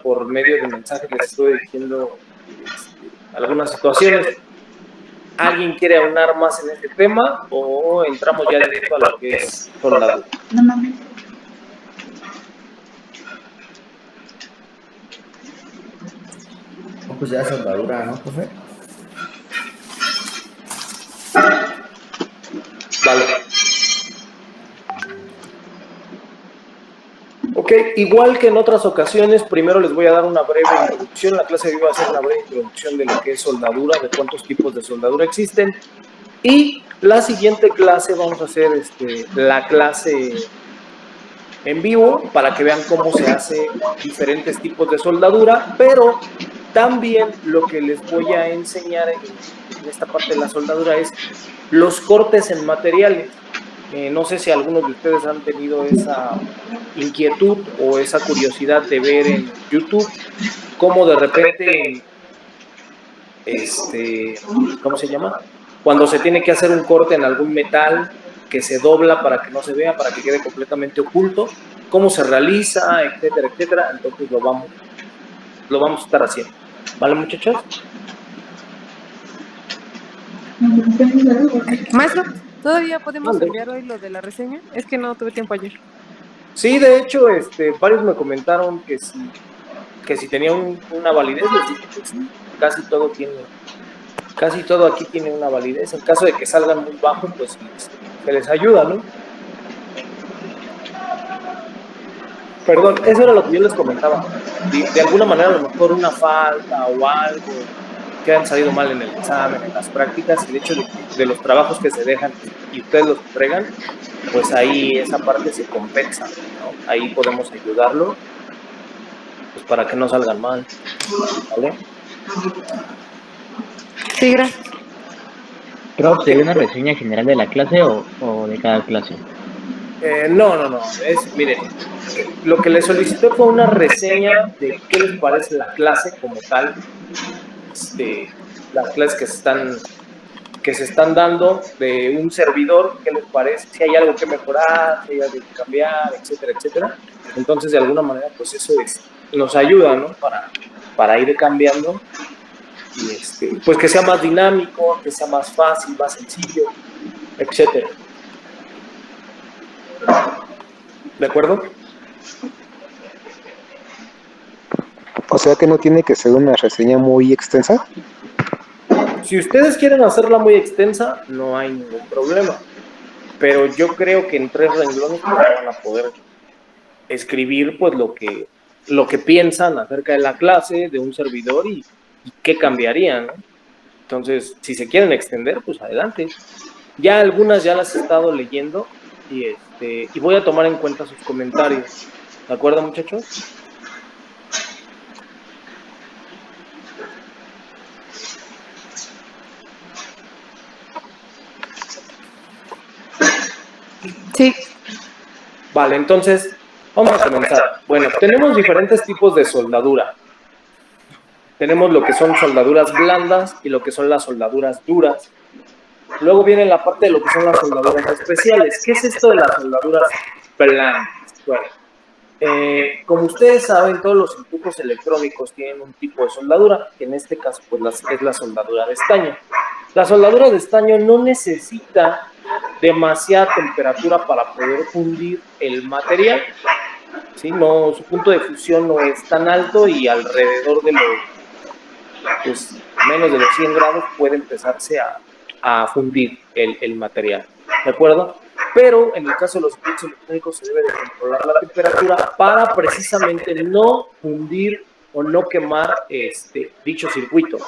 por medio de mensajes les estoy diciendo algunas situaciones. ¿Alguien quiere aunar más en este tema o entramos ya directo a lo que es soldadura? No mames. No, pues ya soldadura, ¿no, profe? Vale. Ok, igual que en otras ocasiones, primero les voy a dar una breve introducción. La clase de hoy va a ser una breve introducción de lo que es soldadura, de cuántos tipos de soldadura existen. Y la siguiente clase vamos a hacer la clase en vivo para que vean cómo se hace diferentes tipos de soldadura, pero también lo que les voy a enseñar en esta parte de la soldadura es los cortes en materiales. No sé si algunos de ustedes han tenido esa inquietud o esa curiosidad de ver en YouTube cómo de repente, ¿cómo se llama? Cuando se tiene que hacer un corte en algún metal que se dobla para que no se vea, para que quede completamente oculto, cómo se realiza, etcétera, etcétera. Entonces lo vamos a estar haciendo. ¿Vale, muchachos? Maestro, ¿todavía podemos Mande. enviar hoy lo de la reseña? Es que no tuve tiempo ayer. Sí, de hecho, varios me comentaron que si tenía una validez, les dije que sí, casi todo aquí tiene una validez. En caso de que salgan muy bajos, pues se les ayuda, ¿no? Perdón, eso era lo que yo les comentaba. De alguna manera, a lo mejor una falta o algo que han salido mal en el examen, en las prácticas, el hecho de los trabajos que se dejan y ustedes los entregan, pues ahí esa parte se compensa, ¿no? Ahí podemos ayudarlo, pues para que no salgan mal, ¿vale? Sí, gracias. Prof, ¿sería una reseña general de la clase o de cada clase? No. Miren, lo que les solicité fue una reseña de qué les parece la clase como tal, las clases que se están dando de un servidor, qué les parece, si hay algo que mejorar, si hay algo que cambiar, etcétera, etcétera. Entonces, de alguna manera, pues eso nos ayuda, ¿no? Para ir cambiando y pues que sea más dinámico, que sea más fácil, más sencillo, etcétera. ¿De acuerdo? O sea que no tiene que ser una reseña muy extensa. Si ustedes quieren hacerla muy extensa, no hay ningún problema. Pero yo creo que en 3 renglones pues, van a poder escribir pues lo que piensan acerca de la clase, de un servidor y qué cambiarían, ¿no? Entonces, si se quieren extender, pues adelante. Ya algunas ya las he estado leyendo y voy a tomar en cuenta sus comentarios. ¿De acuerdo, muchachos? Sí. Vale, entonces, vamos a comenzar. Bueno, tenemos diferentes tipos de soldadura. Tenemos lo que son soldaduras blandas y lo que son las soldaduras duras. Luego viene la parte de lo que son las soldaduras especiales. ¿Qué es esto de las soldaduras blandas? Bueno, como ustedes saben, todos los equipos electrónicos tienen un tipo de soldadura, que en este caso pues, es la soldadura de estaño. La soldadura de estaño no necesita demasiada temperatura para poder fundir el material, ¿sí? No, su punto de fusión no es tan alto y alrededor de pues, menos de los 100 grados puede empezarse a fundir el material, ¿de acuerdo? Pero en el caso de los equipos electrónicos se debe de controlar la temperatura para precisamente no fundir o no quemar dicho circuito,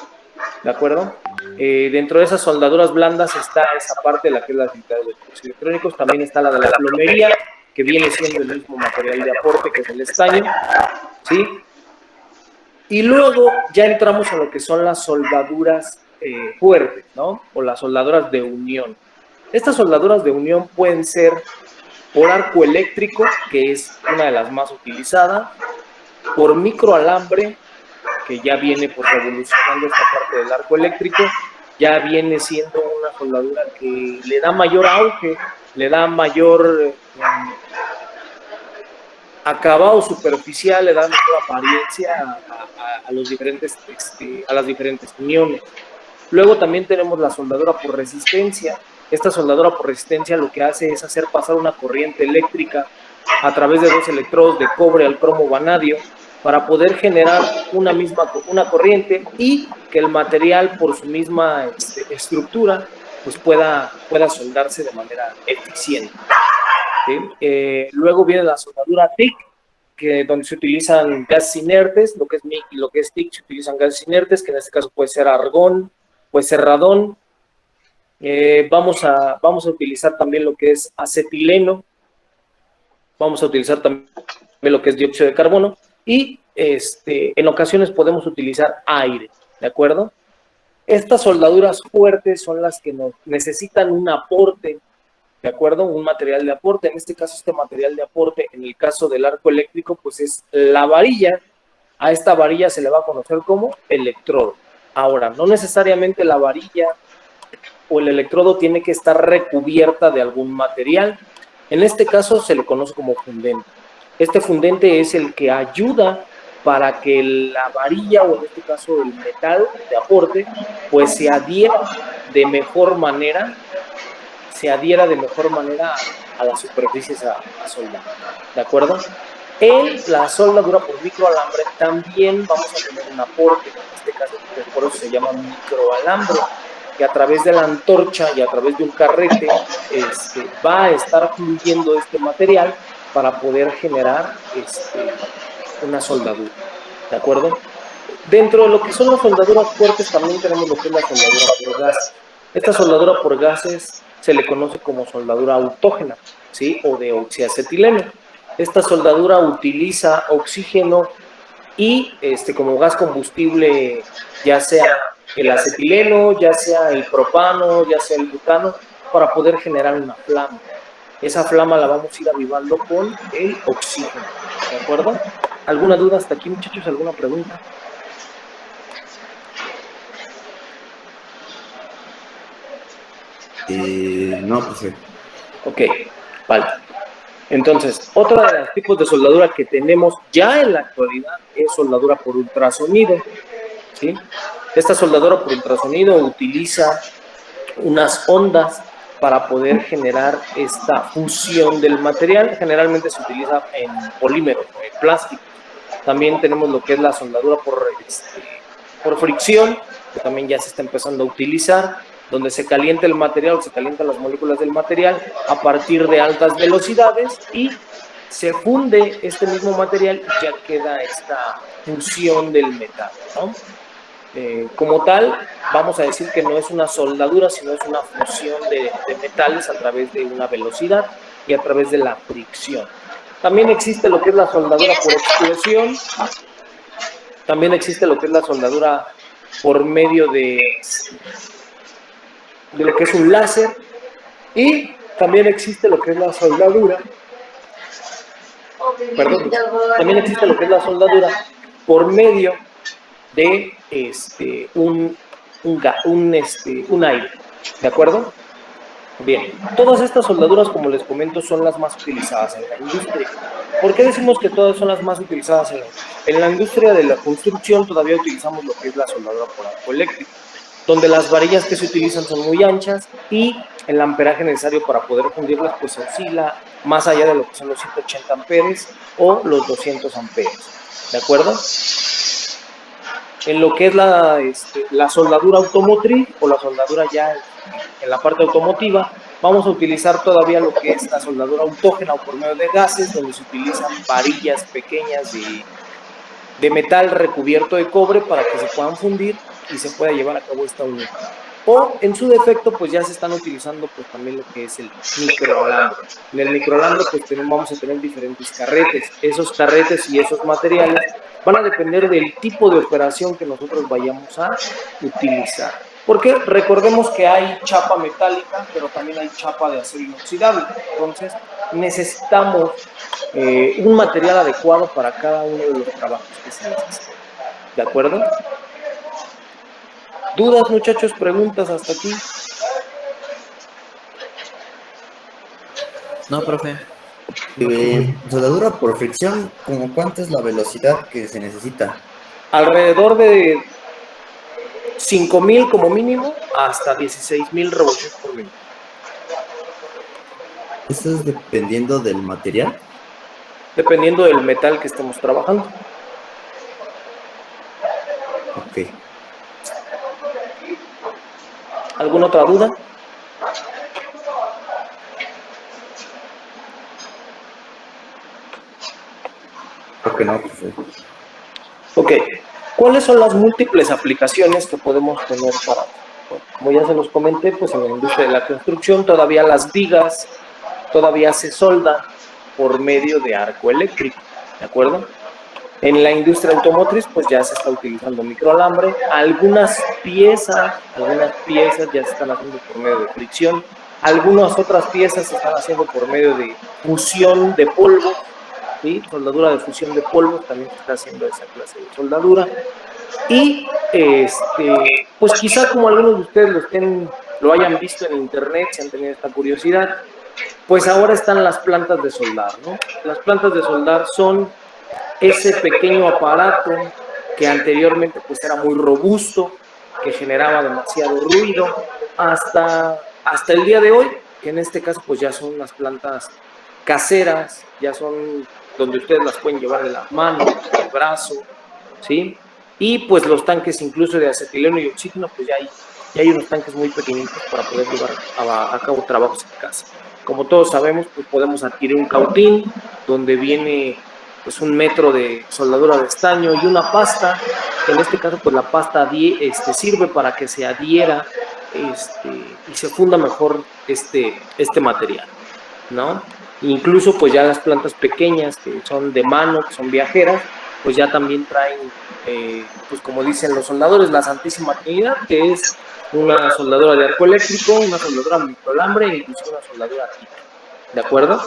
¿de acuerdo? Dentro de esas soldaduras blandas está esa parte de la que es la cinta de los equipos electrónicos, también está la de la plomería, que viene siendo el mismo material de aporte que es el estaño, ¿sí? Y luego ya entramos a lo que son las soldaduras fuertes, ¿no? O las soldaduras de unión. Estas soldaduras de unión pueden ser por arco eléctrico, que es una de las más utilizadas, por microalambre, que ya viene pues revolucionando esta parte del arco eléctrico, ya viene siendo una soldadura que le da mayor auge, le da mayor acabado superficial, le da mejor apariencia a los diferentes, a las diferentes uniones. Luego también tenemos la soldadura por resistencia. Esta soldadura por resistencia lo que hace es hacer pasar una corriente eléctrica a través de dos electrodos de cobre al cromo vanadio para poder generar una corriente y que el material por su misma estructura pues pueda soldarse de manera eficiente. ¿Sí? Luego viene la soldadura TIC, donde se utilizan gases inertes, lo que es MIG y lo que es TIC se utilizan gases inertes, que en este caso puede ser argón, puede ser radón. Vamos a utilizar también lo que es acetileno, vamos a utilizar también lo que es dióxido de carbono y en ocasiones podemos utilizar aire, ¿de acuerdo? Estas soldaduras fuertes son las que necesitan un aporte, ¿de acuerdo? Un material de aporte. En este caso, este material de aporte, en el caso del arco eléctrico, pues es la varilla. A esta varilla se le va a conocer como electrodo. Ahora, no necesariamente la varilla o el electrodo tiene que estar recubierta de algún material. En este caso se le conoce como fundente. Este fundente es el que ayuda para que la varilla, o en este caso el metal de aporte, pues se adhiera de mejor manera a las superficies a soldar, ¿de acuerdo? En la soldadura por microalambre también vamos a tener un aporte, en este caso por eso se llama microalambre, que a través de la antorcha y a través de un carrete va a estar fluyendo este material para poder generar una soldadura, ¿de acuerdo? Dentro de lo que son las soldaduras fuertes también tenemos lo que es la soldadura por gases. Esta soldadura por gases se le conoce como soldadura autógena, ¿sí? O de oxiacetileno. Esta soldadura utiliza oxígeno y como gas combustible, ya sea el acetileno, ya sea el propano, ya sea el butano, para poder generar una flama. Esa flama la vamos a ir avivando con el oxígeno, ¿de acuerdo? ¿Alguna duda hasta aquí, muchachos? ¿Alguna pregunta? No, pues sí. Ok, vale. Entonces, otra de los tipos de soldadura que tenemos ya en la actualidad es soldadura por ultrasonido, ¿sí? Esta soldadura por ultrasonido utiliza unas ondas para poder generar esta fusión del material. Generalmente se utiliza en polímeros o en plástico. También tenemos lo que es la soldadura por fricción, que también ya se está empezando a utilizar, donde se calienta el material o se calientan las moléculas del material a partir de altas velocidades y se funde este mismo material y ya queda esta fusión del metal, ¿no? Como tal, vamos a decir que no es una soldadura, sino es una fusión de metales a través de una velocidad y a través de la fricción. También existe lo que es la soldadura por explosión. También existe lo que es la soldadura por medio de lo que es un láser. Y también existe lo que es la soldadura. También existe lo que es la soldadura por medio de un aire. ¿De acuerdo? Bien, todas estas soldaduras, como les comento, son las más utilizadas en la industria. ¿Por qué decimos que todas son las más utilizadas en la industria de la construcción? Todavía utilizamos lo que es la soldadura por arco eléctrico, donde las varillas que se utilizan son muy anchas y el amperaje necesario para poder fundirlas pues oscila más allá de lo que son los 180 amperes o los 200 amperes. ¿De acuerdo? En lo que es la soldadura automotriz o la soldadura ya en la parte automotiva, vamos a utilizar todavía lo que es la soldadura autógena o por medio de gases, donde se utilizan varillas pequeñas de metal recubierto de cobre para que se puedan fundir y se pueda llevar a cabo esta unión. O en su defecto, pues ya se están utilizando pues también lo que es el microalambre. En el microalambre pues vamos a tener diferentes carretes. Esos carretes y esos materiales van a depender del tipo de operación que nosotros vayamos a utilizar. Porque recordemos que hay chapa metálica, pero también hay chapa de acero inoxidable. Entonces necesitamos un material adecuado para cada uno de los trabajos que se necesitan. ¿De acuerdo? ¿Dudas, muchachos? ¿Preguntas hasta aquí? No, profe. Soldadura por fricción, ¿como cuánto es la velocidad que se necesita? Alrededor de 5,000 como mínimo hasta 16,000 revoluciones por minuto. Eso es dependiendo del material. Dependiendo del metal que estemos trabajando. Ok. ¿Alguna otra duda? Creo que no, profe. Ok. ¿Cuáles son las múltiples aplicaciones que podemos tener para, bueno, como ya se los comenté, pues en la industria de la construcción todavía las vigas todavía se soldan por medio de arco eléctrico, ¿de acuerdo? En la industria automotriz, pues ya se está utilizando microalambre. Algunas piezas ya se están haciendo por medio de fricción. Algunas otras piezas se están haciendo por medio de fusión de polvos, ¿sí? Soldadura de fusión de polvos, también se está haciendo esa clase de soldadura. Y pues quizá como algunos de ustedes lo hayan visto en internet, si han tenido esta curiosidad, pues ahora están las plantas de soldar, ¿no? Las plantas de soldar son ese pequeño aparato que anteriormente pues era muy robusto, que generaba demasiado ruido, hasta el día de hoy, que en este caso pues ya son unas plantas caseras, ya son donde ustedes las pueden llevar en la mano, en el brazo, ¿sí? Y pues los tanques incluso de acetileno y oxígeno, pues ya hay unos tanques muy pequeñitos para poder llevar a cabo trabajos en casa. Como todos sabemos, pues podemos adquirir un cautín donde viene pues 1 metro de soldadura de estaño y una pasta. En este caso, pues la pasta sirve para que se adhiera y se funda mejor este material, ¿no? Incluso pues ya las plantas pequeñas que son de mano, que son viajeras, pues ya también traen, pues como dicen los soldadores, la Santísima Trinidad, que es una soldadura de arco eléctrico, una soldadura microalambre e incluso una soldadura TIC, ¿de acuerdo?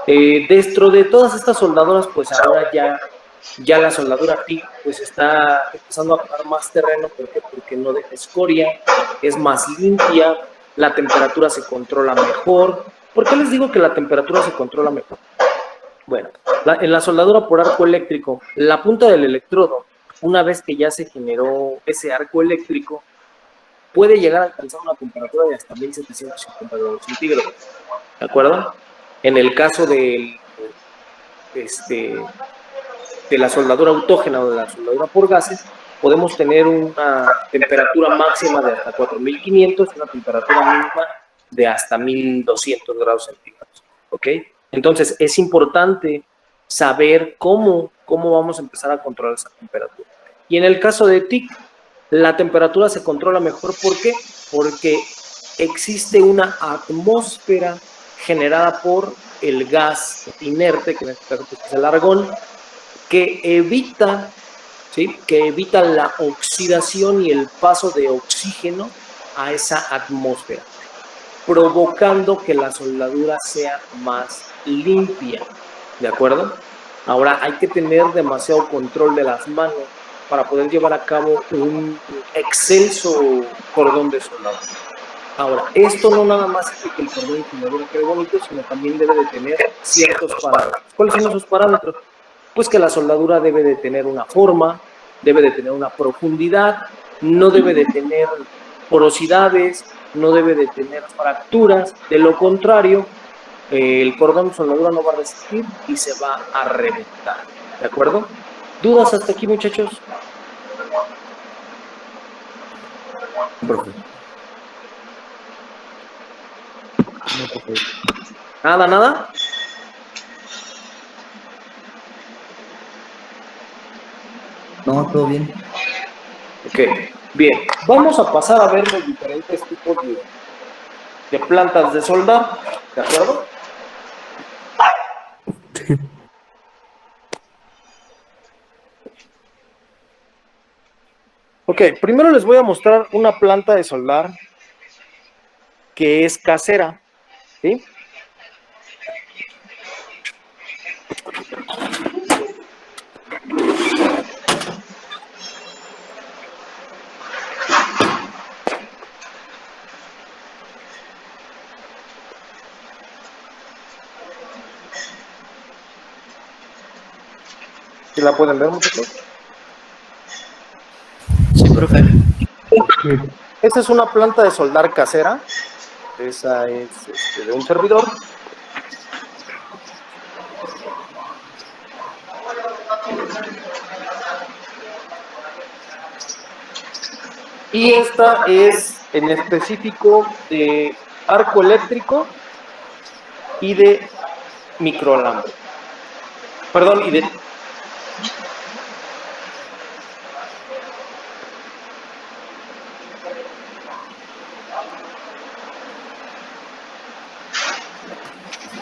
Dentro de todas estas soldadoras, pues ahora ya la soldadura TIC pues está empezando a ganar más terreno. ¿Por qué? Porque no deja escoria, es más limpia, la temperatura se controla mejor. ¿Por qué les digo que la temperatura se controla mejor? Bueno, en la soldadura por arco eléctrico, la punta del electrodo, una vez que ya se generó ese arco eléctrico, puede llegar a alcanzar una temperatura de hasta 1750 grados centígrados, ¿de acuerdo? En el caso de la soldadura autógena o de la soldadura por gases, podemos tener una temperatura máxima de hasta 4500 y una temperatura mínima de hasta 1200 grados centígrados, ¿ok? Entonces, es importante saber cómo vamos a empezar a controlar esa temperatura. Y en el caso de TIC, la temperatura se controla mejor. ¿Por qué? Porque existe una atmósfera generada por el gas inerte, que en este caso es el argón, que evita, ¿sí? Que evita la oxidación y el paso de oxígeno a esa atmósfera, provocando que la soldadura sea más limpia, ¿de acuerdo? Ahora hay que tener demasiado control de las manos para poder llevar a cabo un excelso cordón de soldadura. Ahora, esto no nada más hace que el cordón de soldadura quede bonito, sino también debe de tener ciertos parámetros. ¿Cuáles son esos parámetros? Pues que la soldadura debe de tener una forma, debe de tener una profundidad, no debe de tener porosidades, no debe de tener fracturas. De lo contrario, el cordón de soldadura no va a resistir y se va a reventar, ¿de acuerdo? ¿Dudas hasta aquí, muchachos? Profe. Nada. No, todo bien. Ok, bien. Vamos a pasar a ver los diferentes tipos de plantas de soldar, ¿de acuerdo? Ok, primero les voy a mostrar una planta de soldar que es casera, ¿sí? ¿Sí la pueden ver, muchachos? Sí, profe. Esta es una planta de soldar casera. Esa es de un servidor. Y esta es en específico de arco eléctrico y de microalambre. Perdón, y de...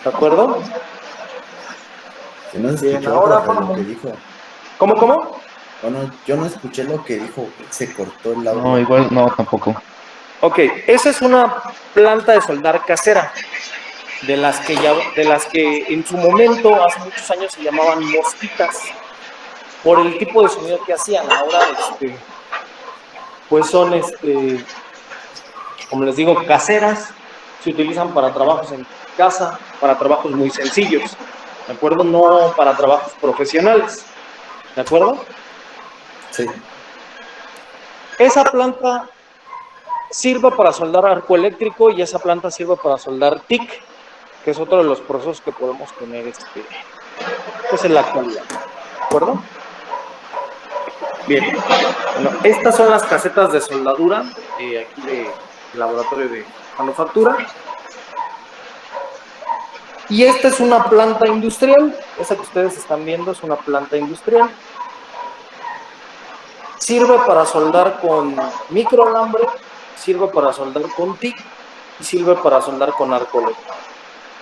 ¿De acuerdo? Que no se Bien, escuchó, ahora profe, lo vamos. que dijo. ¿Cómo? Bueno, yo no escuché lo que dijo, se cortó el audio. No, igual no, tampoco. Ok, esa es una planta de soldar casera, de las que en su momento, hace muchos años, se llamaban mosquitas, por el tipo de sonido que hacían. Ahora, pues son, como les digo, caseras, se utilizan para trabajos en casa, para trabajos muy sencillos, ¿de acuerdo? No para trabajos profesionales, ¿de acuerdo? Sí. Esa planta sirve para soldar arco eléctrico y esa planta sirve para soldar TIC, que es otro de los procesos que podemos tener pues en la actualidad, ¿de acuerdo? Bien, bueno, estas son las casetas de soldadura aquí de laboratorio de manufactura. Y esta es una planta industrial, esa que ustedes están viendo es una planta industrial. Sirve para soldar con microalambre, sirve para soldar con TIC y sirve para soldar con arco eléctrico.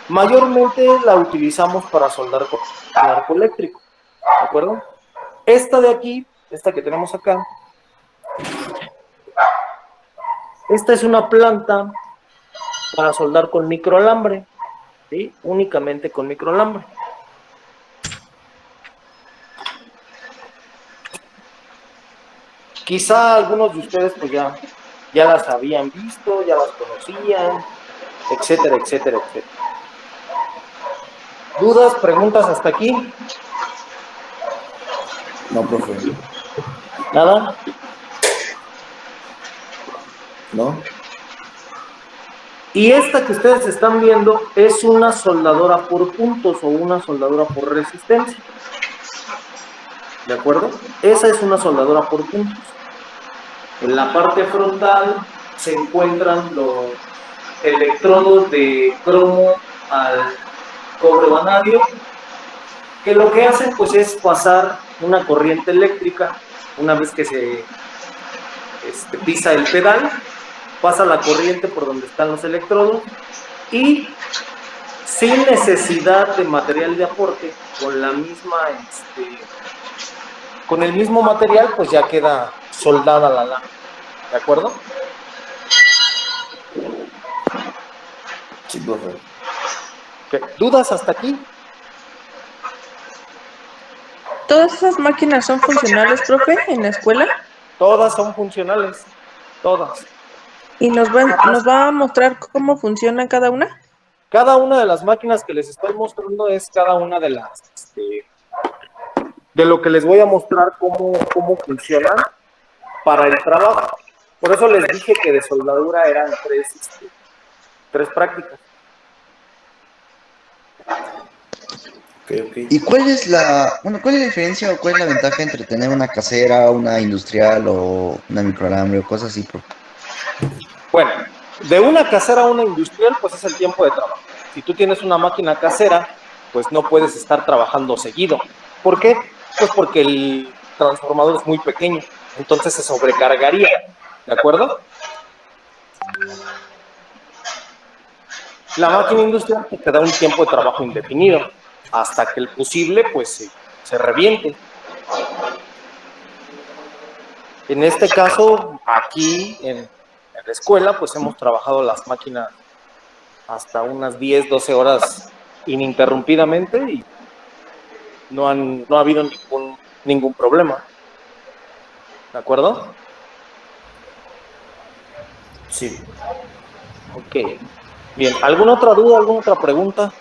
Mayormente la utilizamos para soldar con arco eléctrico, ¿de acuerdo? Esta de aquí, esta que tenemos acá, esta es una planta para soldar con microalambre, ¿sí? Únicamente con microalambre. Quizá algunos de ustedes pues ya las habían visto, ya las conocían, etcétera, etcétera, etcétera. ¿Dudas, preguntas hasta aquí? No, profe. ¿Nada? ¿No? Y esta que ustedes están viendo es una soldadora por puntos o una soldadora por resistencia. ¿De acuerdo? Esa es una soldadora por puntos. En la parte frontal se encuentran los electrodos de cromo al cobre vanadio, que lo que hacen pues es pasar una corriente eléctrica una vez que se pisa el pedal, pasa la corriente por donde están los electrodos y sin necesidad de material de aporte, con la misma, con el mismo material, pues ya queda soldada la lámina, ¿de acuerdo? Sí, profe. ¿Dudas hasta aquí? ¿Todas esas máquinas son funcionales, profe, en la escuela? Todas son funcionales, todas. ¿Y nos va a mostrar cómo funciona cada una? Cada una de las máquinas que les estoy mostrando es cada una de las, de lo que les voy a mostrar cómo funcionan para el trabajo. Por eso les dije que de soldadura eran tres prácticas. Ok. ¿Y cuál es cuál es la diferencia o cuál es la ventaja entre tener una casera, una industrial o una microalambre o cosas así, profe? Bueno, de una casera a una industrial, pues es el tiempo de trabajo. Si tú tienes una máquina casera, pues no puedes estar trabajando seguido. ¿Por qué? Pues porque el transformador es muy pequeño, entonces se sobrecargaría, ¿de acuerdo? La máquina industrial te da un tiempo de trabajo indefinido, hasta que el fusible pues se reviente. En este caso, aquí en la escuela, pues hemos trabajado las máquinas hasta unas 10, 12 horas ininterrumpidamente y no ha habido ningún problema. ¿De acuerdo? Sí. Ok. Bien, ¿alguna otra duda, alguna otra pregunta?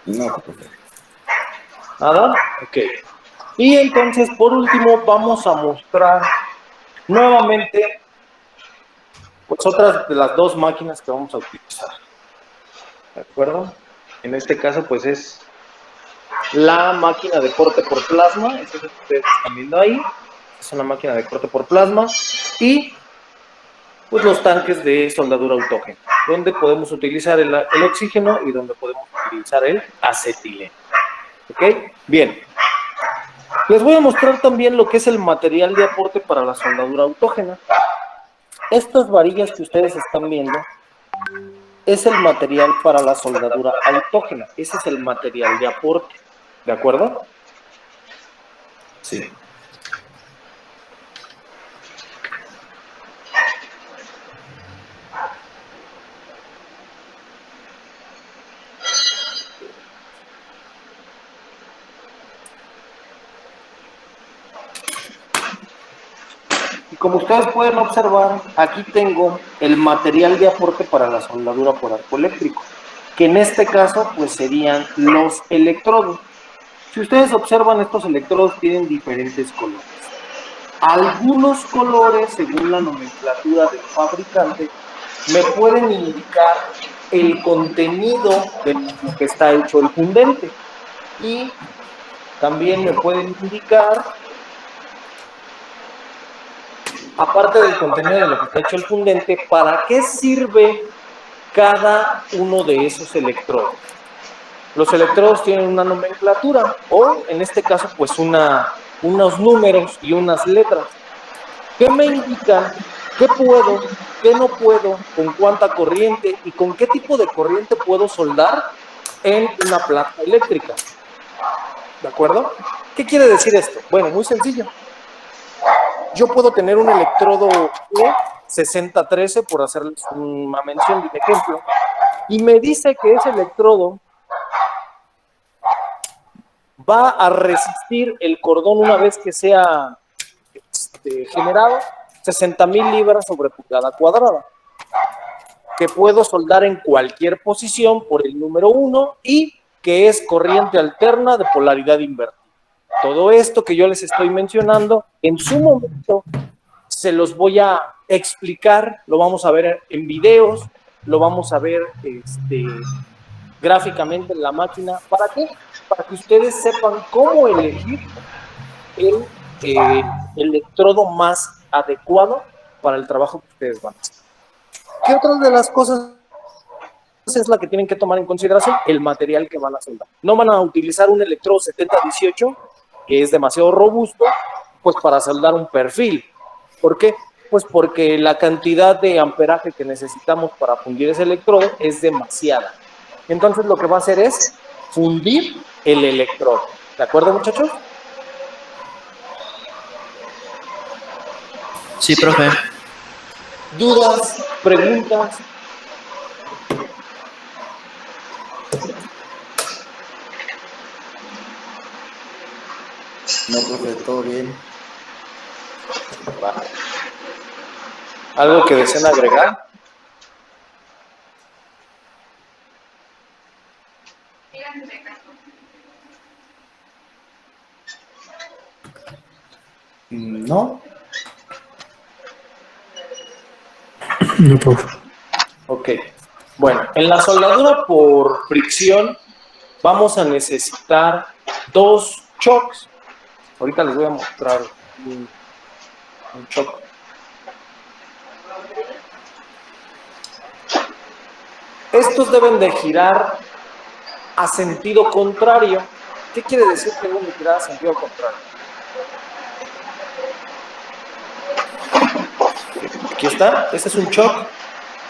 No, profe. ¿Nada? Ok. Y entonces, por último, vamos a mostrar nuevamente pues otras de las dos máquinas que vamos a utilizar. ¿De acuerdo? En este caso, pues es la máquina de corte por plasma. Esa es la que ustedes están viendo ahí. Es una máquina de corte por plasma. Y pues los tanques de soldadura autógena, donde podemos utilizar el oxígeno y donde podemos utilizar el acetileno. ¿Ok? Bien. Les voy a mostrar también lo que es el material de aporte para la soldadura autógena. Estas varillas que ustedes están viendo es el material para la soldadura autógena. Ese es el material de aporte. ¿De acuerdo? Sí. Y como ustedes pueden observar, aquí tengo el material de aporte para la soldadura por arco eléctrico, que en este caso pues serían los electrodos. Si ustedes observan, estos electrodos tienen diferentes colores. Algunos colores, según la nomenclatura del fabricante, me pueden indicar el contenido de lo que está hecho el fundente. Y también me pueden indicar, aparte del contenido de lo que está hecho el fundente, para qué sirve cada uno de esos electrodos. Los electrodos tienen una nomenclatura, o en este caso, pues unos números y unas letras, que me indican qué puedo, qué no puedo, con cuánta corriente y con qué tipo de corriente puedo soldar en una placa eléctrica. ¿De acuerdo? ¿Qué quiere decir esto? Bueno, muy sencillo. Yo puedo tener un electrodo E6013, por hacerles una mención de un ejemplo, y me dice que ese electrodo va a resistir el cordón una vez que sea generado 60,000 libras sobre pulgada cuadrada, que puedo soldar en cualquier posición por el número 1 y que es corriente alterna de polaridad invertida. Todo esto que yo les estoy mencionando, en su momento se los voy a explicar, lo vamos a ver en videos, lo vamos a ver gráficamente en la máquina. ¿Para qué? Para que ustedes sepan cómo elegir el electrodo más adecuado para el trabajo que ustedes van a hacer. ¿Qué otra de las cosas es la que tienen que tomar en consideración? El material que van a soldar. No van a utilizar un electrodo 7018, que es demasiado robusto, pues para soldar un perfil. ¿Por qué? Pues porque la cantidad de amperaje que necesitamos para fundir ese electrodo es demasiada. Entonces lo que va a hacer es fundir el electrodo. ¿De acuerdo, muchachos? Sí, profe. ¿Dudas? ¿Preguntas? No, profe, todo bien. Vale. ¿Algo que deseen agregar? No. No, profe. Ok. Bueno, en la soldadura por fricción vamos a necesitar dos chocks. Ahorita les voy a mostrar un choc. Estos deben de girar a sentido contrario. ¿Qué quiere decir que deben de girar a sentido contrario? Aquí está, este es un choc.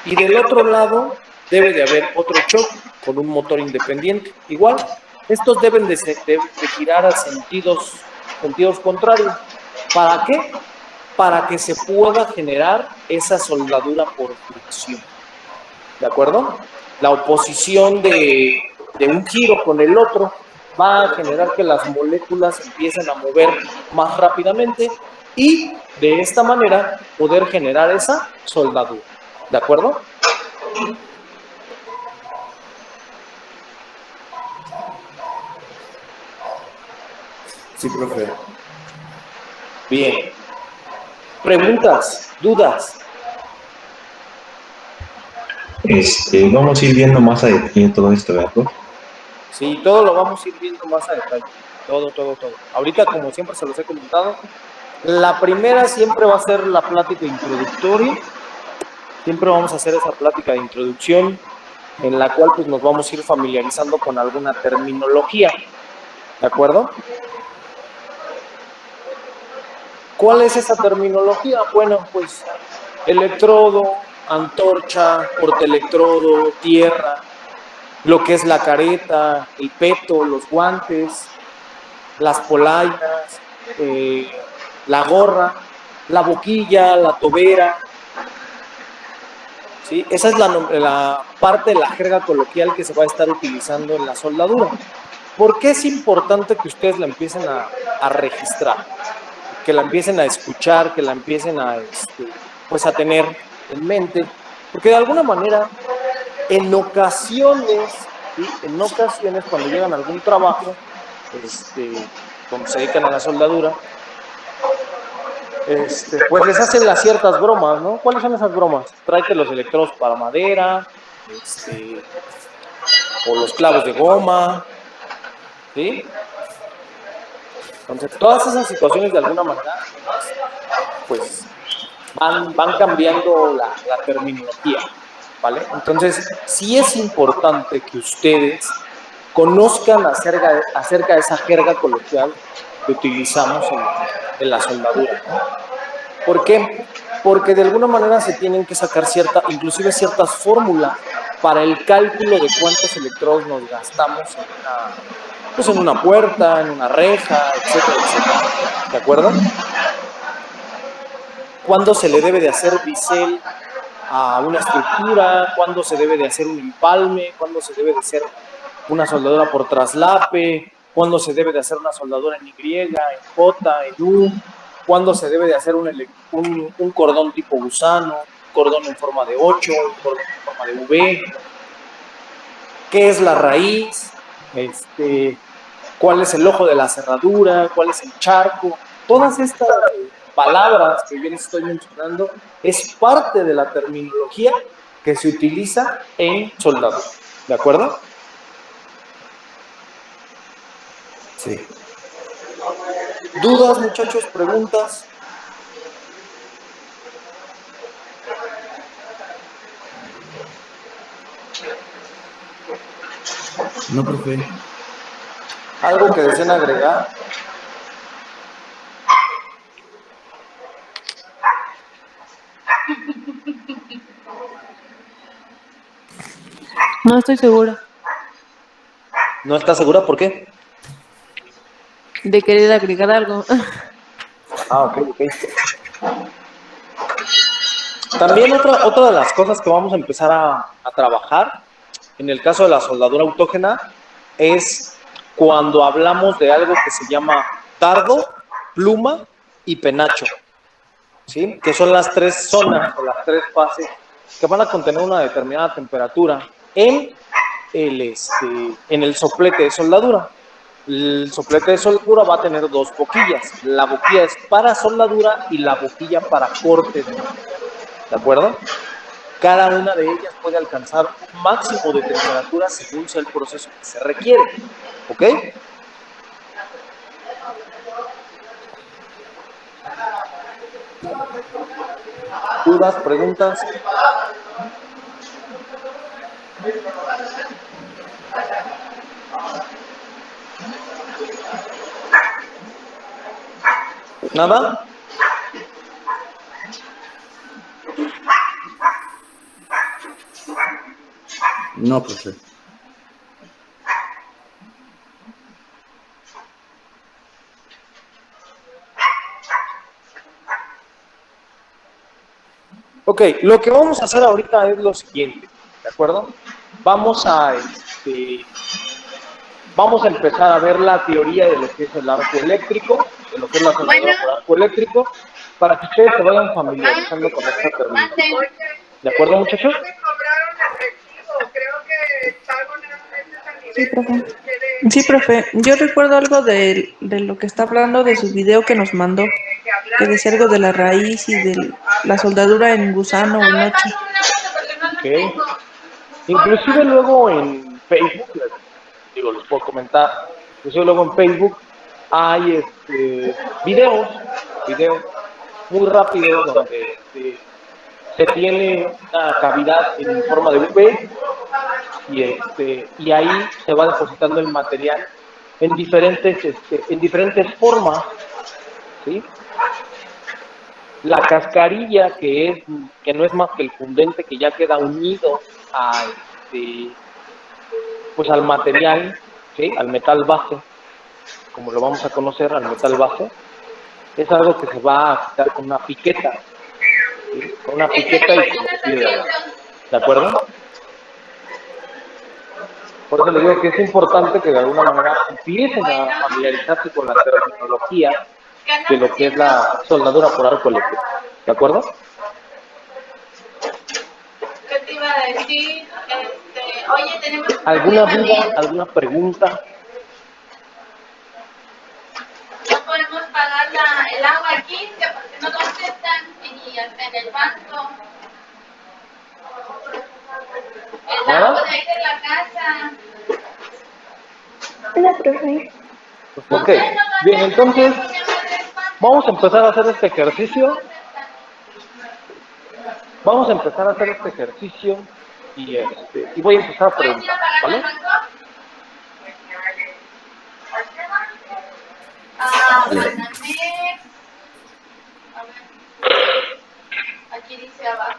Y del otro lado debe de haber otro choc con un motor independiente. Igual, estos deben de girar a sentidos contrarios. ¿Para qué? Para que se pueda generar esa soldadura por fricción. ¿De acuerdo? La oposición de un giro con el otro va a generar que las moléculas empiecen a mover más rápidamente y de esta manera poder generar esa soldadura. ¿De acuerdo? Sí, profe. Bien. Preguntas, dudas. Vamos a ir viendo más a detalle todo esto, ¿verdad, profe? Sí, todo lo vamos a ir viendo más a detalle. Todo. Ahorita, como siempre se los he comentado, la primera siempre va a ser la plática introductoria. Siempre vamos a hacer esa plática de introducción en la cual pues nos vamos a ir familiarizando con alguna terminología. ¿De acuerdo? ¿Cuál es esa terminología? Bueno, pues electrodo, antorcha, portaelectrodo, tierra, lo que es la careta, el peto, los guantes, las polainas, la gorra, la boquilla, la tobera. ¿Sí? Esa es la parte de la jerga coloquial que se va a estar utilizando en la soldadura. ¿Por qué es importante que ustedes la empiecen a registrar? Que la empiecen a escuchar, que la empiecen pues a tener en mente, porque de alguna manera, en ocasiones, ¿sí? En ocasiones cuando llegan a algún trabajo, donde se dedican a la soldadura, pues les hacen las ciertas bromas, ¿no? ¿Cuáles son esas bromas? Tráete los electrodos para madera, o los clavos de goma, ¿sí? Entonces, todas esas situaciones de alguna manera, pues van cambiando la terminología, ¿vale? Entonces, sí es importante que ustedes conozcan acerca de esa jerga coloquial que utilizamos en la soldadura, ¿no? ¿Por qué? Porque de alguna manera se tienen que sacar inclusive ciertas fórmulas para el cálculo de cuántos electrodos nos gastamos en una puerta, en una reja, etcétera, etcétera. ¿De acuerdo? ¿Cuándo se le debe de hacer bisel a una estructura? ¿Cuándo se debe de hacer un empalme? ¿Cuándo se debe de hacer una soldadura por traslape? ¿Cuándo se debe de hacer una soldadura en Y, en J, en U? ¿Cuándo se debe de hacer un cordón tipo gusano, un cordón en forma de 8, un cordón en forma de V? ¿Qué es la raíz? ¿Cuál es el ojo de la cerradura? ¿Cuál es el charco? Todas estas palabras que yo les estoy mencionando es parte de la terminología que se utiliza en soldadura. ¿De acuerdo? Sí. ¿Dudas, muchachos? ¿Preguntas? No, profe. ¿Algo que deseen agregar? No estoy segura ¿No estás segura? ¿Por qué? de querer agregar algo. Ok. También otra de las cosas que vamos a empezar a trabajar en el caso de la soldadura autógena es cuando hablamos de algo que se llama dardo, pluma y penacho, ¿sí? Que son las tres zonas o las tres fases que van a contener una determinada temperatura en el soplete de soldadura. El soplete de soldadura va a tener dos boquillas. La boquilla es para soldadura y la boquilla para corte ¿de acuerdo? Cada una de ellas puede alcanzar un máximo de temperatura según sea el proceso que se requiere. ¿Ok? ¿Dudas, preguntas? ¿Nada? No, profe. Ok, lo que vamos a hacer ahorita es lo siguiente, ¿de acuerdo? Vamos a empezar a ver la teoría de lo que es el arco eléctrico, de lo que es la soldadura por arco eléctrico, para que ustedes se vayan familiarizando con esta terminología. ¿De acuerdo, muchachos? Sí, profe. Sí, profe, yo recuerdo algo de lo que está hablando de su video que nos mandó, que decía algo de la raíz y de la soldadura en gusano o en ocho. ¿Ok? Inclusive luego en Facebook, les puedo comentar, inclusive luego en Facebook hay videos muy rápidos donde se tiene una cavidad en forma de V y ahí se va depositando el material en diferentes formas, ¿sí? La cascarilla, que no es más que el fundente que ya queda unido a pues al material, ¿sí? Al metal base, como lo vamos a conocer, al metal base, es algo que se va a quitar con una piqueta, ¿sí? Con una piqueta y con un hilo, ¿de acuerdo? Por eso les digo que es importante que de alguna manera empiecen a familiarizarse con la terminología de lo que es la soldadura por arco eléctrico, ¿de acuerdo? ¿Qué te iba a decir? Oye, tenemos... ¿Alguna duda, alguna pregunta? No podemos pagar el agua aquí, que porque no contestan y hasta en el banco. El agua de ahí de la casa. Hola, profe. Ok, bien, entonces vamos a empezar a hacer este ejercicio. Vamos a empezar a hacer este ejercicio y voy a empezar a ¿Puedes ir a preguntar, pagar ¿vale? al banco? Ah, Banamex. A ver. Aquí dice abajo.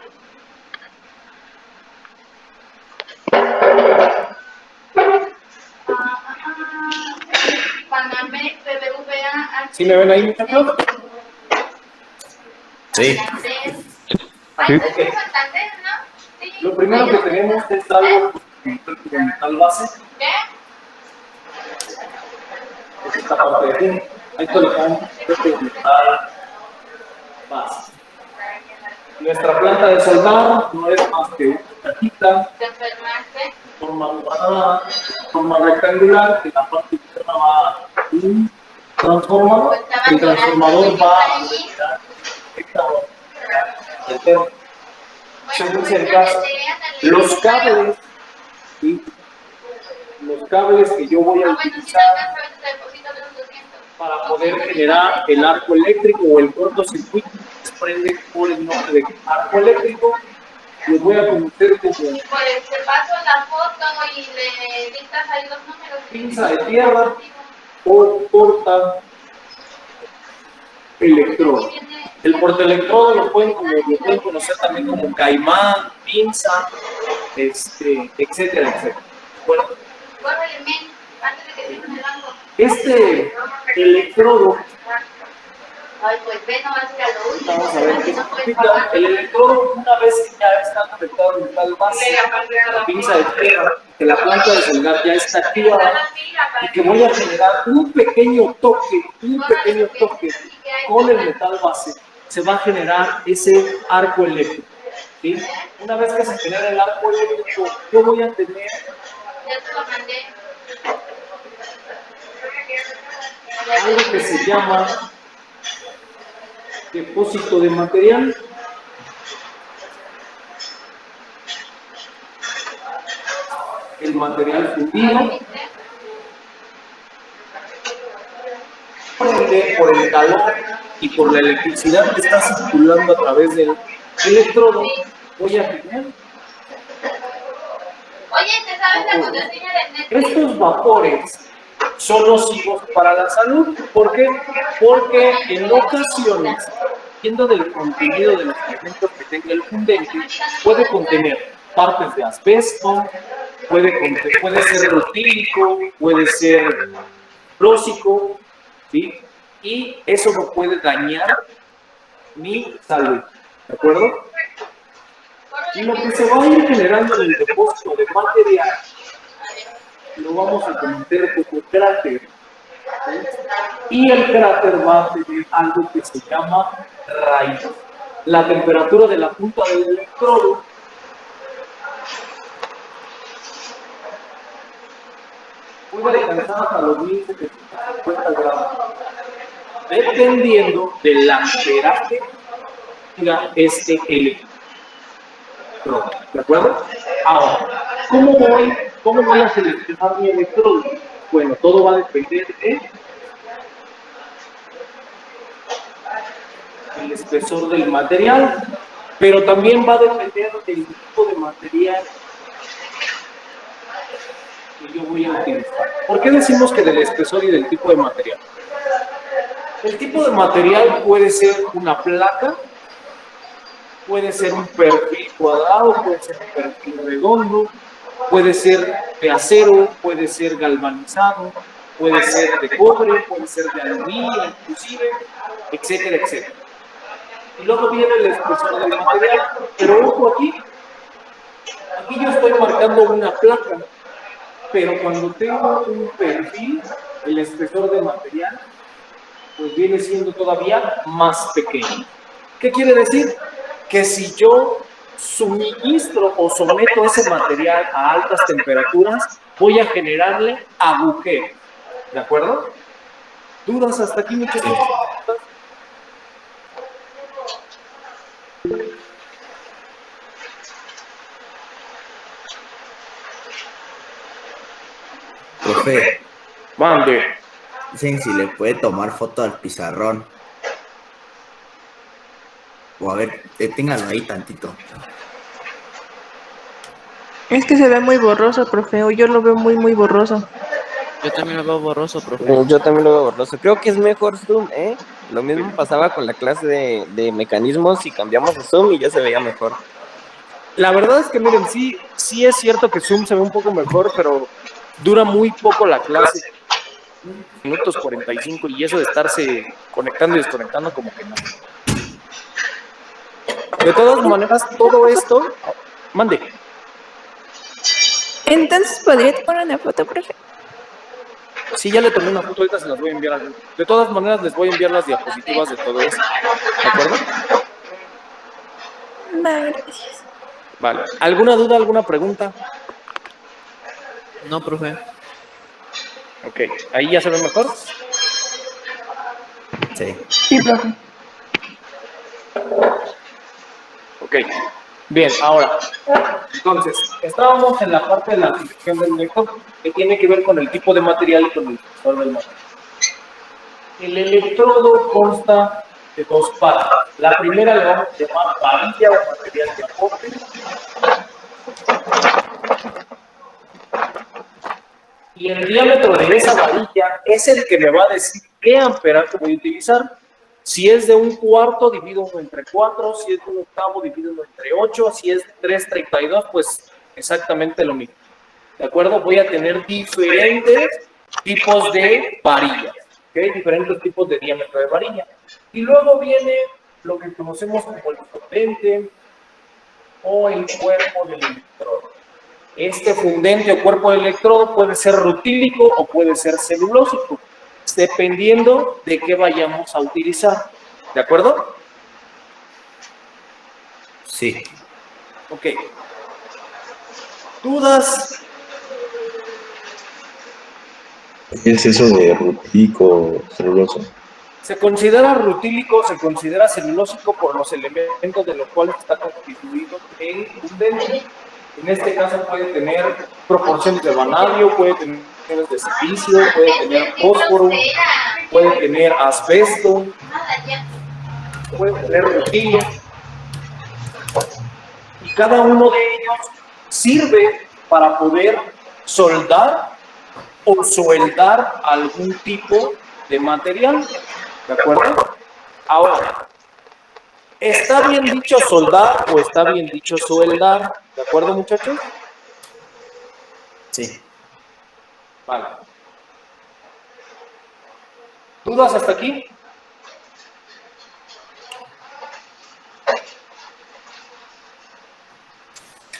Banamex, BBVA, ¿Sí me ven ahí, muchachos? Sí. Santander. Sí. Ay, es Santander, ¿no? Sí. Lo primero que tenemos es algo de metal base. ¿Qué? Es esta parte de aquí. Ahí colocamos este metal base. Nuestra planta de soldar no es más que una cajita ¿Te enfermaste? de forma cuadrada, de forma rectangular, que la parte interna va un transformador. El transformador va a generar interno. Según sea el caso, los cables, ¿sí? Los cables que yo voy a Ah, bueno, si te utilizar alcanza, te deposito los 200. para poder generar el arco eléctrico o el cortocircuito que se desprende por el nombre de arco eléctrico, los voy a conocer como Pues te paso la foto y le dictas ahí los números. pinza de tierra o porta electrodo. El portaelectrodo lo pueden conocer también como caimán, pinza, etcétera, etcétera. Bueno, Córrele, men, antes de que cierren el banco. este electrodo, Ay, pues ve, no vas a ir a lo último. vamos a ver qué No puedes significa. pagar. El electrodo, una vez que ya está conectado en tal base, la pinza de tierra, que la planta de soldar ya está activada y que voy a generar un pequeño toque con el metal base, se va a generar ese arco eléctrico. ¿Sí? Una vez que se genera el arco eléctrico, yo voy a tener Ya te lo mandé. algo que se llama depósito de material. El material fundido, por el calor y por la electricidad que está circulando a través del electrodo, voy a tener Oye, ¿te sabes la contraseña del Netflix? estos vapores. Son nocivos para la salud. ¿Por qué? Porque en ocasiones, dependiendo del contenido de los elementos que tenga el fundente, puede contener partes de asbesto, puede ser rutílico, puede ser prósico, ¿sí? Y eso no puede dañar mi salud, ¿de acuerdo? Y lo que se va a ir generando en el depósito de material lo vamos a conocer como cráter, ¿sí? Y el cráter va a tener algo que se llama raíz. La temperatura de la punta del electrodo puede alcanzar hasta los 1750 grados, dependiendo del amperaje que tenga este electrodo. ¿De acuerdo? Ahora, ¿cómo voy a seleccionar mi electrodo? Bueno, todo va a depender del espesor del material, pero también va a depender del tipo de material que yo voy a utilizar. ¿Por qué decimos que del espesor y del tipo de material? El tipo de material puede ser una placa, puede ser un perfil cuadrado, puede ser un perfil redondo, puede ser de acero, puede ser galvanizado, puede ser de cobre, puede ser de aluminio, inclusive, etcétera, etcétera. Y luego viene el espesor del material, pero ojo aquí yo estoy marcando una placa, pero cuando tengo un perfil, el espesor de material, pues viene siendo todavía más pequeño. ¿Qué quiere decir? Que si yo suministro o someto ese material a altas temperaturas, voy a generarle agujeros. ¿De acuerdo? ¿Dudas hasta aquí, muchachos? Profe, Mande. dicen si le puede tomar foto al pizarrón. O a ver, deténgalo ahí tantito. Es que se ve muy borroso, profe, o yo lo veo muy, muy borroso. Yo también lo veo borroso, profe. Yo también lo veo borroso. Creo que es mejor Zoom, ¿eh? Lo mismo pasaba con la clase de mecanismos y cambiamos a Zoom y ya se veía mejor. La verdad es que miren, sí es cierto que Zoom se ve un poco mejor, pero dura muy poco la clase. Minutos 45 y eso de estarse conectando y desconectando como que no. De todas maneras, todo esto... Mande. Entonces, ¿podría tomar una foto, profe? Sí, ya le tomé una foto, ahorita se las voy a enviar. De todas maneras, les voy a enviar las diapositivas de todo esto. ¿De acuerdo? Va, gracias. Vale. ¿Alguna duda, alguna pregunta? No, profe. Ok. ¿Ahí ya se ve mejor? Sí. Sí, profe. Ok. Bien, ahora. Entonces, estábamos en la parte de la aplicación del electrodo, que tiene que ver con el tipo de material y con el espesor del material. El electrodo consta de dos partes. La primera le vamos a llamar varilla o material de aporte. Y el diámetro de esa varilla es el que me va a decir qué amperaje voy a utilizar. Si es de 1/4, divido entre 4. Si es de 1/8, divido entre 8. Si es de 3/32, pues exactamente lo mismo. ¿De acuerdo? Voy a tener diferentes tipos de varillas. ¿Okay? Diferentes tipos de diámetro de varilla. Y luego viene lo que conocemos como el fundente o el cuerpo del electrodo. Este fundente o cuerpo del electrodo puede ser rutílico o puede ser celulósico, dependiendo de qué vayamos a utilizar. ¿De acuerdo? Sí. Ok. ¿Dudas? ¿Qué es eso de rutílico celuloso? Se considera rutílico, se considera celulósico por los elementos de los cuales está constituido el fundente. En este caso puede tener proporciones de vanadio, puede tener de silicio, puede tener fósforo, puede tener asbesto, puede tener rutilio. Y cada uno de ellos sirve para poder soldar o sueldar algún tipo de material. ¿De acuerdo? Ahora, ¿está bien dicho soldar o está bien dicho sueldar? ¿De acuerdo, muchachos? Sí. Vale. ¿Dudas hasta aquí?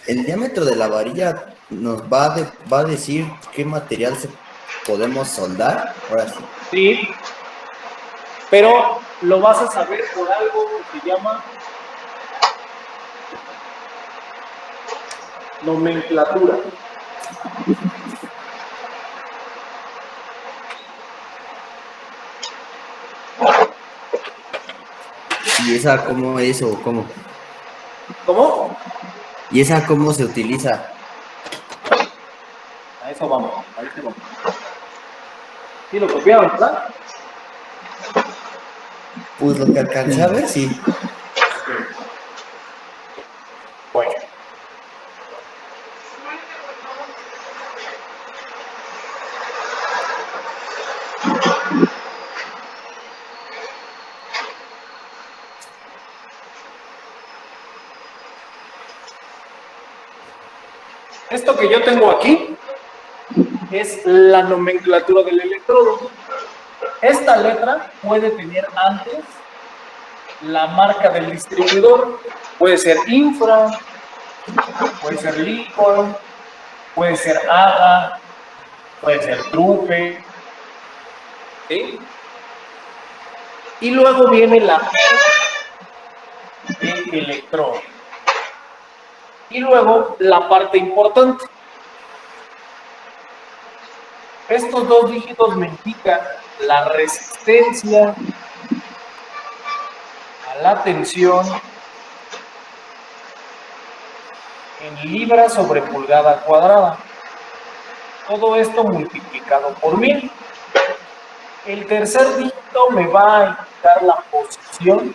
El diámetro de la varilla nos va a decir qué material podemos soldar. Ahora sí. Sí. Pero lo vas a saber por algo que se llama nomenclatura. ¿Y esa cómo es o cómo? ¿Cómo? ¿Y esa cómo se utiliza? A eso vamos, a eso vamos. ¿Sí lo copiaron, verdad? Pues lo que alcancé a ver, sí. Bueno. Esto que yo tengo aquí es la nomenclatura del electrodo. Esta letra puede tener antes la marca del distribuidor. Puede ser Infra, puede ser Lincoln, puede ser AGA, puede ser Trupe. ¿Sí? Y luego viene la P de electrodo. Y luego la parte importante. Estos dos dígitos me indican la resistencia a la tensión en libras sobre pulgada cuadrada. Todo esto multiplicado por 1000. El tercer dígito me va a indicar la posición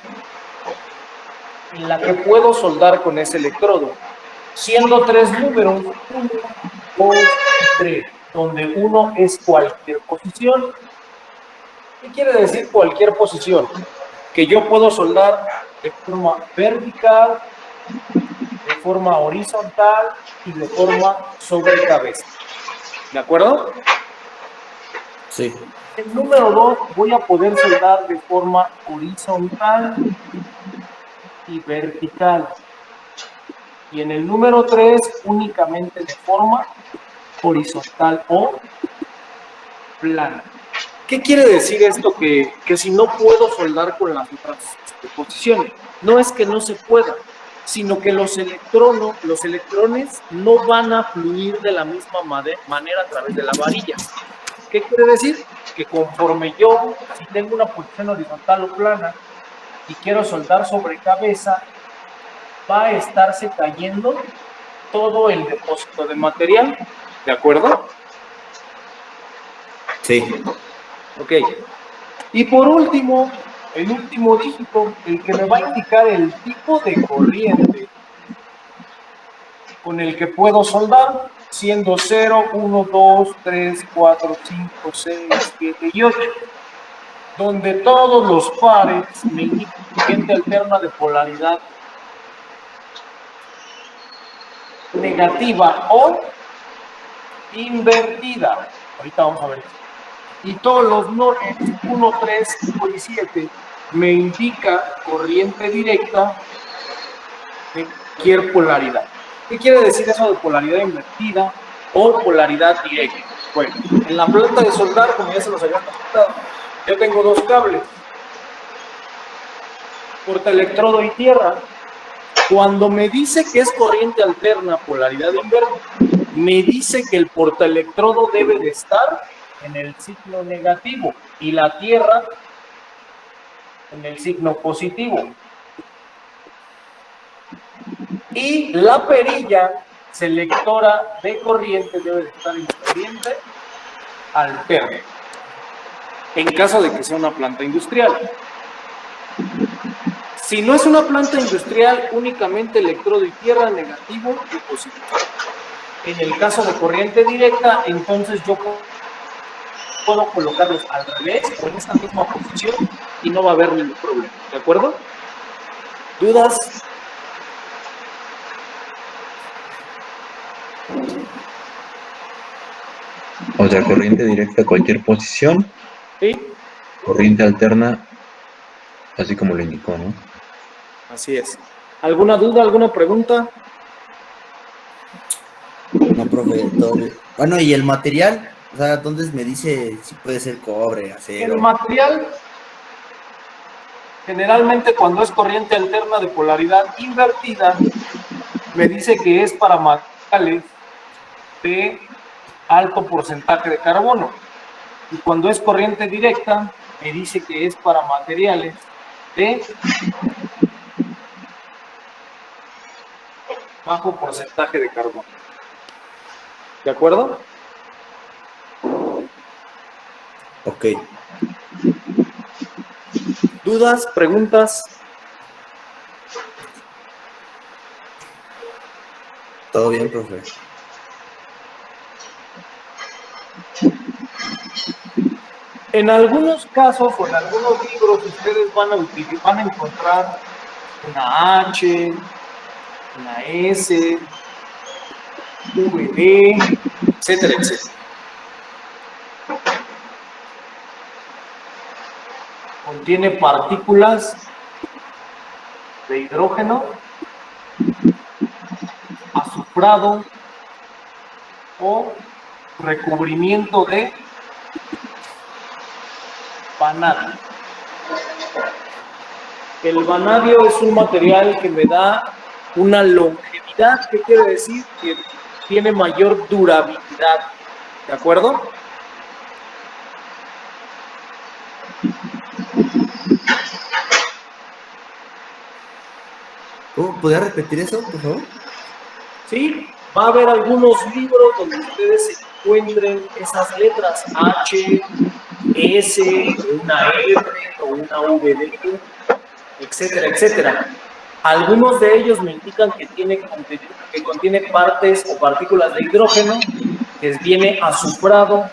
en la que puedo soldar con ese electrodo, siendo 3 números, 1, 2 y 3, donde 1 es cualquier posición. ¿Qué quiere decir cualquier posición? Que yo puedo soldar de forma vertical, de forma horizontal y de forma sobre cabeza. ¿De acuerdo? Sí. El número 2 voy a poder soldar de forma horizontal y vertical. Y en el número 3 únicamente de forma horizontal o plana. ¿Qué quiere decir esto? Que si no puedo soldar con las otras posiciones. No es que no se pueda, sino que los electrones no van a fluir de la misma manera a través de la varilla. ¿Qué quiere decir? Que conforme yo, si tengo una posición horizontal o plana y quiero soldar sobre cabeza, va a estarse cayendo todo el depósito de material. ¿De acuerdo? Sí. Ok. Y por último, el último dígito, el que me va a indicar el tipo de corriente con el que puedo soldar, siendo 0, 1, 2, 3, 4, 5, 6, 7 y 8, donde todos los pares me indican corriente alterna de polaridad negativa o invertida. Ahorita vamos a ver. Y todos los nodes 1, 3, 5 y 7 me indica corriente directa de cualquier polaridad. ¿Qué quiere decir eso de polaridad invertida o polaridad directa? Bueno, en la planta de soldar, como ya se los había comentado, yo tengo dos cables, portaelectrodo y tierra. Cuando me dice que es corriente alterna, polaridad inversa, me dice que el portaelectrodo debe de estar en el signo negativo y la tierra en el signo positivo. Y la perilla selectora de corriente debe de estar en corriente alterna, en caso de que sea una planta industrial. Si no es una planta industrial, únicamente electrodo y tierra negativo y positivo. En el caso de corriente directa, entonces yo puedo colocarlos al revés o en esta misma posición y no va a haber ningún problema. ¿De acuerdo? ¿Dudas? O sea, corriente directa a cualquier posición, Sí, corriente alterna, así como lo indicó, ¿no? así es. ¿Alguna duda, alguna pregunta? No, profe, todo bien. Bueno, ¿y el material? O sea, ¿dónde me dice si puede ser cobre, acero? El material, generalmente cuando es corriente alterna de polaridad invertida, me dice que es para materiales de alto porcentaje de carbono. Y cuando es corriente directa, me dice que es para materiales de bajo porcentaje de carbono. ¿De acuerdo? Ok. ¿Dudas? ¿Preguntas? Todo bien, profe. En algunos casos o en algunos libros ustedes van a encontrar una H, una S, VD, etcétera, etcétera. Contiene partículas de hidrógeno, azufrado o recubrimiento de vanadio. El vanadio es un material que me da una longevidad, ¿qué quiere decir? Que tiene mayor durabilidad, ¿de acuerdo? ¿Podría repetir eso, por favor? Sí, va a haber algunos libros donde ustedes encuentren esas letras H, S, una R o una VD, etcétera, etcétera. Algunos de ellos me indican que contiene partes o partículas de hidrógeno, que viene azufrado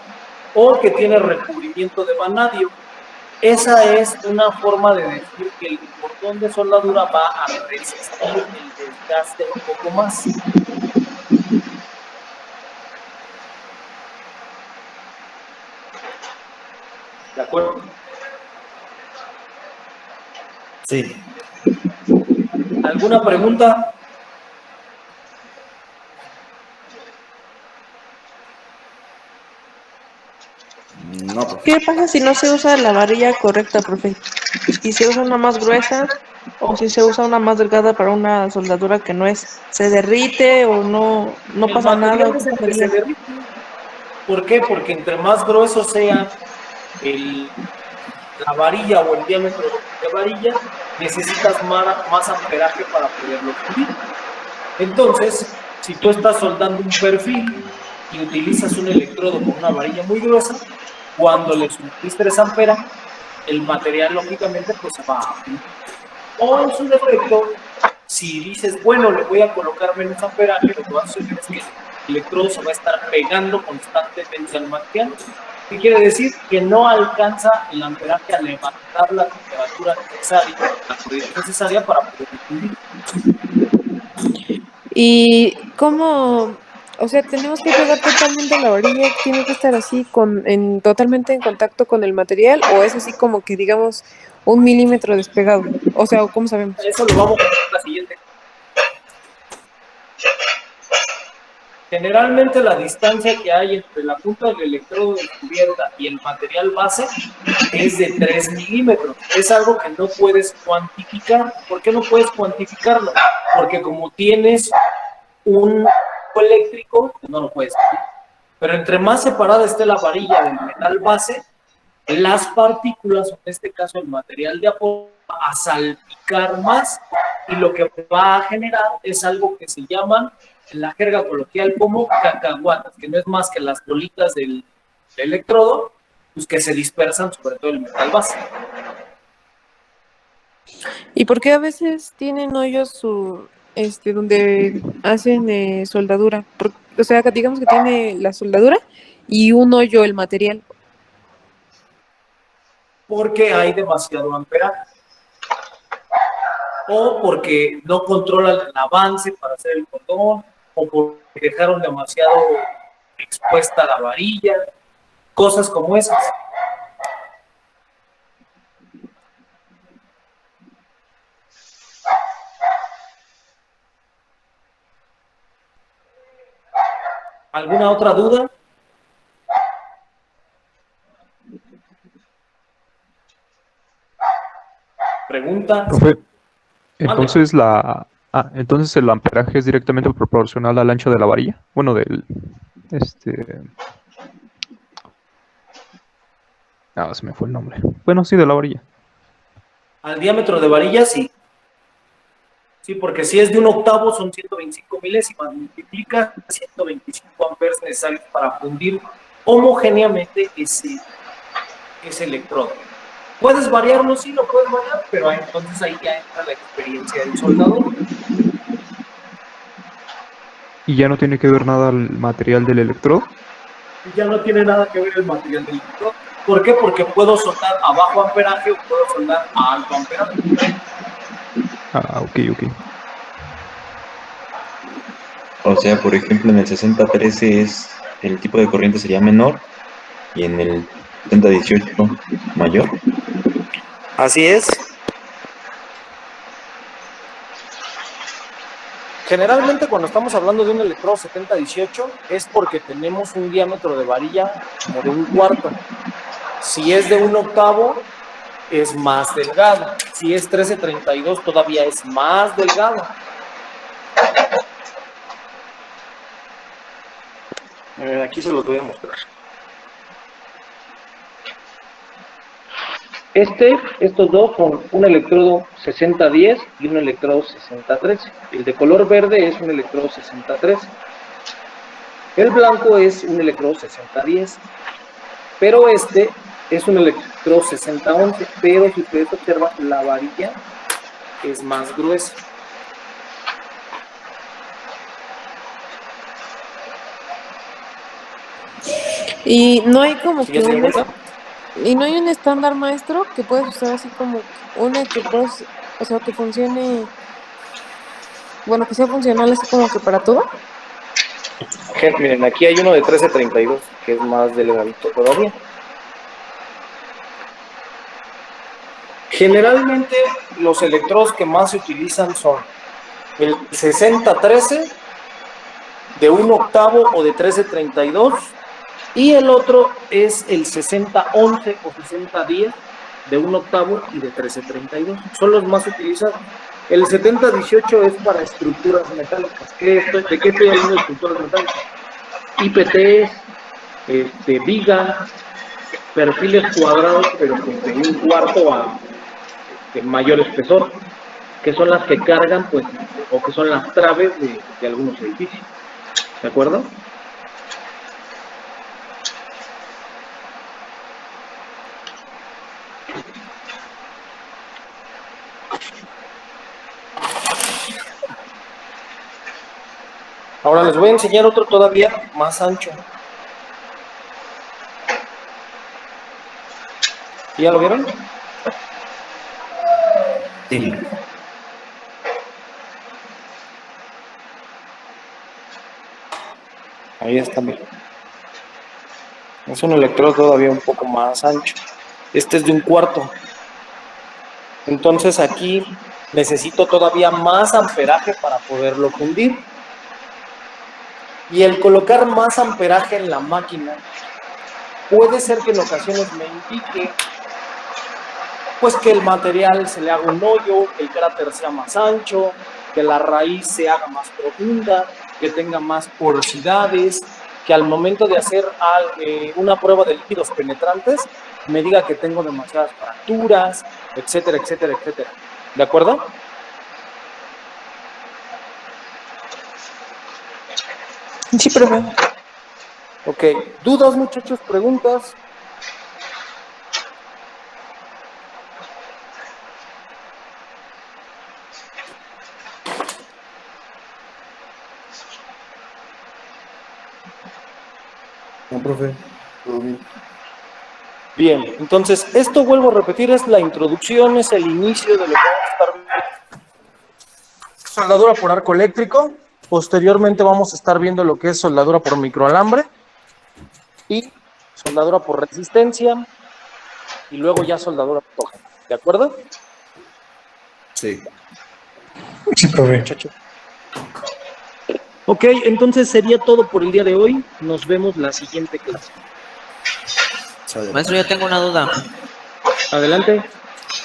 o que tiene recubrimiento de vanadio. Esa es una forma de decir que el botón de soldadura va a resistir el desgaste un poco más. ¿De acuerdo? Sí. ¿Alguna pregunta? No, profe. ¿Qué pasa si no se usa la varilla correcta, profe? Si se usa una más gruesa o si se usa una más delgada para una soldadura que no es, ¿se derrite o no El pasa nada? material ¿O qué es el que se pasaría? derrite. ¿Por qué? Porque entre más grueso sea la varilla o el diámetro de varilla, necesitas más amperaje para poderlo fundir. Entonces, si tú estás soldando un perfil y utilizas un electrodo con una varilla muy gruesa, cuando le suministres ampera, el material lógicamente pues se va a fundir. O en su defecto, si dices, bueno, le voy a colocar menos amperaje, lo que va a suceder es que el electrodo se va a estar pegando constantemente al material. ¿Qué quiere decir? Que no alcanza el amperaje a levantar la temperatura necesaria, la corriente necesaria para poder fundir. ¿Y cómo? O sea, tenemos que pegar totalmente la varilla, tiene que estar así totalmente en contacto con el material, o es así como que digamos 1 milímetro despegado. O sea, ¿cómo sabemos? Eso lo vamos a ver en la siguiente. Generalmente la distancia que hay entre la punta del electrodo descubierta y el material base es de 3 milímetros. Es algo que no puedes cuantificar. ¿Por qué no puedes cuantificarlo? Porque como tienes un eléctrico, pues no lo puedes medir. Pero entre más separada esté la varilla del metal base, las partículas, en este caso el material de apoyo, va a salpicar más y lo que va a generar es algo que se llaman en la jerga coloquial como cacahuatas, que no es más que las bolitas del electrodo, pues que se dispersan sobre todo el metal base. ¿Y por qué a veces tienen hoyos donde hacen soldadura? O sea, digamos que tiene la soldadura y un hoyo el material. Porque hay demasiado amperaje. O porque no controlan el avance para hacer el cordón, o porque dejaron demasiado expuesta la varilla, cosas como esas. ¿Alguna otra duda? ¿Pregunta? Profe, entonces entonces el amperaje es directamente proporcional al ancho de la varilla. Bueno, se me fue el nombre. Bueno, sí, de la varilla. Al diámetro de varilla, sí. Sí, porque si es de un octavo son 125 milésimas, multiplica 125 amperes necesarios para fundir homogéneamente ese electrodo. ¿Puedes variarlo? Sí, lo puedes variar, pero entonces ahí ya entra la experiencia del soldador. Y ya no tiene que ver nada el material del electrodo. Ya no tiene nada que ver el material del electrodo. ¿Por qué? Porque puedo soldar a bajo amperaje o puedo soldar a alto amperaje. Ah, ok, ok. O sea, por ejemplo, en el 6013 el tipo de corriente sería menor y en el 7018 mayor. Así es. Generalmente cuando estamos hablando de un electrodo 7018 es porque tenemos un diámetro de varilla como de un cuarto. Si es de un octavo, es más delgado. Si es 1332, todavía es más delgado. Aquí se los voy a mostrar. Estos dos son un electrodo 6010 y un electrodo 6013. El de color verde es un electrodo 6013. El blanco es un electrodo 6010. Pero este es un electrodo 6011. Pero si ustedes observan, la varilla es más gruesa. Y no hay como ¿Sí que ya se dieron un cuenta? y no hay un estándar maestro que puedes usar así como una que puedes, o sea, que funcione, bueno, que sea funcional así como que para todo. Miren, aquí hay uno de 1332, que es más delgadito todavía. Generalmente los electrodos que más se utilizan son el 6013 de un octavo o de 1332 y el otro es el 6011 o 6010 de un octavo y de 1332. Son los más utilizados. El 7018 es para estructuras metálicas. ¿De qué estoy hablando de estructuras metálicas? IPTs, vigas, perfiles cuadrados, pero de un cuarto a mayor espesor, que son las que cargan, pues, o que son las traves de algunos edificios. ¿De acuerdo? Ahora les voy a enseñar otro todavía más ancho. ¿Ya lo vieron? Sí. Ahí está, miren. Es un electrodo todavía un poco más ancho. Este es de un cuarto. Entonces aquí necesito todavía más amperaje para poderlo fundir. Y el colocar más amperaje en la máquina puede ser que en ocasiones me indique pues que el material se le haga un hoyo, que el cráter sea más ancho, que la raíz se haga más profunda, que tenga más porosidades, que al momento de hacer una prueba de líquidos penetrantes me diga que tengo demasiadas fracturas, etcétera, etcétera, etcétera. ¿De acuerdo? Sí, profe. Ok. ¿Dudas, muchachos? ¿Preguntas? No, profe. Todo bien. Bien, entonces esto vuelvo a repetir, es la introducción, es el inicio de lo que vamos a estar viendo. Soldadura por arco eléctrico, posteriormente vamos a estar viendo lo que es soldadura por microalambre y soldadura por resistencia y luego ya soldadura por hoja. ¿De acuerdo? Sí. Sí, profe. Muchachos. Ok, entonces sería todo por el día de hoy. Nos vemos la siguiente clase. Maestro, ya tengo una duda. Adelante.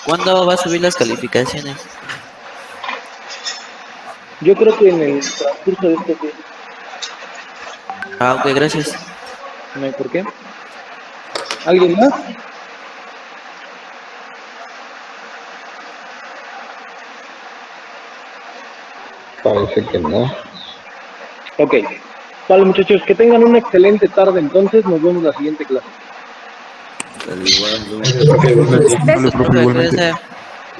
¿Cuándo va a subir las calificaciones? Yo creo que en el transcurso de este día. Ah, ok, gracias. No hay por qué. ¿Alguien más? Parece que no. Ok. Vale, muchachos, que tengan una excelente tarde. Entonces, nos vemos la siguiente clase. Vale, profe, igualmente.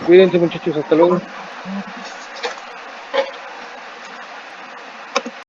Cuídense, muchachos. Hasta luego.